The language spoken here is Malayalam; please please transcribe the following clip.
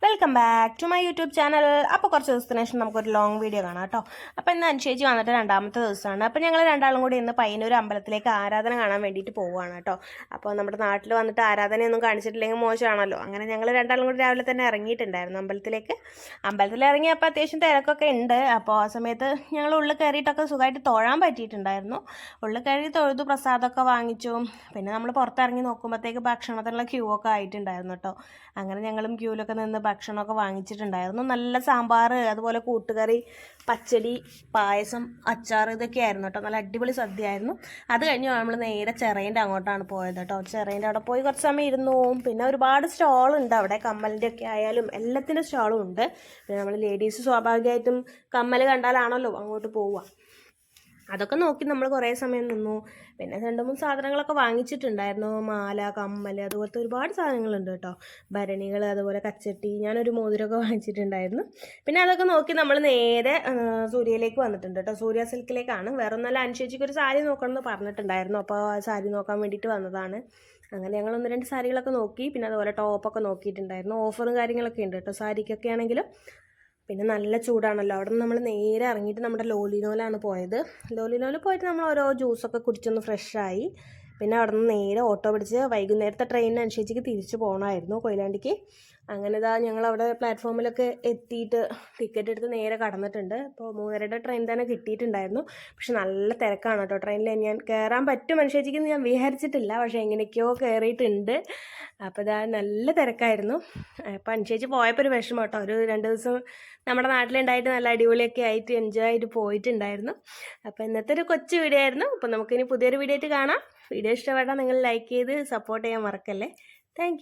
Welcome back to my YouTube channel. അപ്പോൾ കുറച്ച് ദിവസത്തിന് ശേഷം നമുക്കൊരു ലോങ് വീഡിയോ കാണാം കേട്ടോ. അപ്പോൾ ഇന്ന് അനുശേഷി വന്നിട്ട് രണ്ടാമത്തെ ദിവസമാണ്. അപ്പോൾ ഞങ്ങൾ രണ്ടാളും കൂടി ഇന്ന് പയ്യന്നൂർ അമ്പലത്തിലേക്ക് ആരാധന കാണാൻ വേണ്ടിയിട്ട് പോവുകയാണ് കേട്ടോ. അപ്പോൾ നമ്മുടെ നാട്ടിൽ വന്നിട്ട് ആരാധനയൊന്നും കാണിച്ചിട്ടില്ലെങ്കിൽ മോശമാണല്ലോ. അങ്ങനെ ഞങ്ങൾ രണ്ടാളും കൂടി രാവിലെ തന്നെ ഇറങ്ങിയിട്ടുണ്ടായിരുന്നു അമ്പലത്തിലേക്ക്. അമ്പലത്തിൽ ഇറങ്ങിയപ്പോൾ അത്യാവശ്യം തിരക്കൊക്കെ ഉണ്ട്. അപ്പോൾ ആ സമയത്ത് ഞങ്ങൾ ഉള്ളിൽ കയറിയിട്ടൊക്കെ സുഖമായിട്ട് തൊഴാൻ പറ്റിയിട്ടുണ്ടായിരുന്നു. ഉള്ളിൽ കയറി തൊഴുതു, പ്രസാദമൊക്കെ വാങ്ങിച്ചു. പിന്നെ നമ്മൾ പുറത്തിറങ്ങി നോക്കുമ്പോഴത്തേക്ക് ഭക്ഷണത്തിനുള്ള ക്യൂ ഒക്കെ ആയിട്ടുണ്ടായിരുന്നു കേട്ടോ. അങ്ങനെ ഞങ്ങളും ക്യൂവിലൊക്കെ നിന്ന് ഭക്ഷണമൊക്കെ വാങ്ങിച്ചിട്ടുണ്ടായിരുന്നു. നല്ല സാമ്പാർ, അതുപോലെ കൂട്ടുകറി, പച്ചടി, പായസം, അച്ചാർ ഇതൊക്കെ ആയിരുന്നു കേട്ടോ. നല്ല അടിപൊളി സദ്യ ആയിരുന്നു. അത് കഴിഞ്ഞ് നമ്മൾ നേരെ ചിറയിൻ്റെ അങ്ങോട്ടാണ് പോയത് കേട്ടോ. ചിറയിൻ്റെ അവിടെ പോയി കുറച്ച് സമയം ഇരുന്നു. പിന്നെ ഒരുപാട് സ്റ്റോളുണ്ട് അവിടെ, കമ്മലിൻ്റെ ഒക്കെ ആയാലും എല്ലാത്തിൻ്റെ സ്റ്റോളും ഉണ്ട്. പിന്നെ നമ്മൾ ലേഡീസ് സ്വാഭാവികമായിട്ടും കമ്മൽ കണ്ടാലാണല്ലോ അങ്ങോട്ട് പോവുക. അതൊക്കെ നോക്കി നമ്മൾ കുറേ സമയം നിന്നു. പിന്നെ 2-3 സാധനങ്ങളൊക്കെ വാങ്ങിച്ചിട്ടുണ്ടായിരുന്നു. മാല, കമ്മൽ, അതുപോലത്തെ ഒരുപാട് സാധനങ്ങളുണ്ട് കേട്ടോ. ഭരണികൾ, അതുപോലെ കച്ചട്ടി, ഞാനൊരു മോതിരമൊക്കെ വാങ്ങിച്ചിട്ടുണ്ടായിരുന്നു. പിന്നെ അതൊക്കെ നോക്കി നമ്മൾ നേരെ സൂര്യയിലേക്ക് വന്നിട്ടുണ്ട് കേട്ടോ. സൂര്യ സിൽക്കിലേക്കാണ്. വേറെ ഒന്നല്ല, അനുശേഷിക്ക് ഒരു സാരി നോക്കണമെന്ന് പറഞ്ഞിട്ടുണ്ടായിരുന്നു. അപ്പോൾ സാരി നോക്കാൻ വേണ്ടിയിട്ട് വന്നതാണ്. അങ്ങനെ ഞങ്ങൾ 1-2 സാരികളൊക്കെ നോക്കി. പിന്നെ അതുപോലെ ടോപ്പൊക്കെ നോക്കിയിട്ടുണ്ടായിരുന്നു. ഓഫറും കാര്യങ്ങളൊക്കെ ഉണ്ട് കേട്ടോ സാരിക്കൊക്കെ ആണെങ്കിലും. പിന്നെ നല്ല ചൂടാണല്ലോ. അവിടെ നിന്ന് നമ്മൾ നേരെ ഇറങ്ങിയിട്ട് നമ്മുടെ ലോലിനോലാണ് പോയത്. ലോലിനോയിൽ പോയിട്ട് നമ്മൾ ഓരോ ജ്യൂസൊക്കെ കുടിച്ചൊന്ന് ഫ്രഷായി. പിന്നെ അവിടെ നിന്ന് നേരെ ഓട്ടോ പിടിച്ച് വൈകുന്നേരത്തെ ട്രെയിനിന് അനുസരിച്ച് തിരിച്ചു പോകണമായിരുന്നു കൊയിലാണ്ടിക്ക്. അങ്ങനെ ഇതാ ഞങ്ങളവിടെ പ്ലാറ്റ്ഫോമിലൊക്കെ എത്തിയിട്ട് ടിക്കറ്റ് എടുത്ത് നേരെ കടന്നിട്ടുണ്ട്. ഇപ്പോൾ 3:30 ട്രെയിൻ തന്നെ കിട്ടിയിട്ടുണ്ടായിരുന്നു. പക്ഷെ നല്ല തിരക്കാണ് കേട്ടോ ട്രെയിനിൽ. ഞാൻ കയറാൻ പറ്റും അനുസരിച്ചിരിക്കുന്നു ഞാൻ വിചാരിച്ചിട്ടില്ല. പക്ഷേ എങ്ങനെയൊക്കെയോ കയറിയിട്ടുണ്ട്. അപ്പോൾ ഇതാ നല്ല തിരക്കായിരുന്നു. അപ്പോൾ അനുസരിച്ച് പോയപ്പോൾ ഒരു വിഷമം കേട്ടോ. ഒരു 2 ദിവസം നമ്മുടെ നാട്ടിലുണ്ടായിട്ട് നല്ല അടിപൊളിയൊക്കെ ആയിട്ട് എൻജോയ് ആയിട്ട് പോയിട്ടുണ്ടായിരുന്നു. അപ്പോൾ ഇന്നത്തെ ഒരു കൊച്ചു വീഡിയോ ആയിരുന്നു. അപ്പോൾ നമുക്കിനി പുതിയൊരു വീഡിയോ ആയിട്ട് കാണാം. വീഡിയോ ഇഷ്ടപ്പെട്ടാൽ നിങ്ങൾ ലൈക്ക് ചെയ്ത് സപ്പോർട്ട് ചെയ്യാൻ മറക്കല്ലേ. താങ്ക്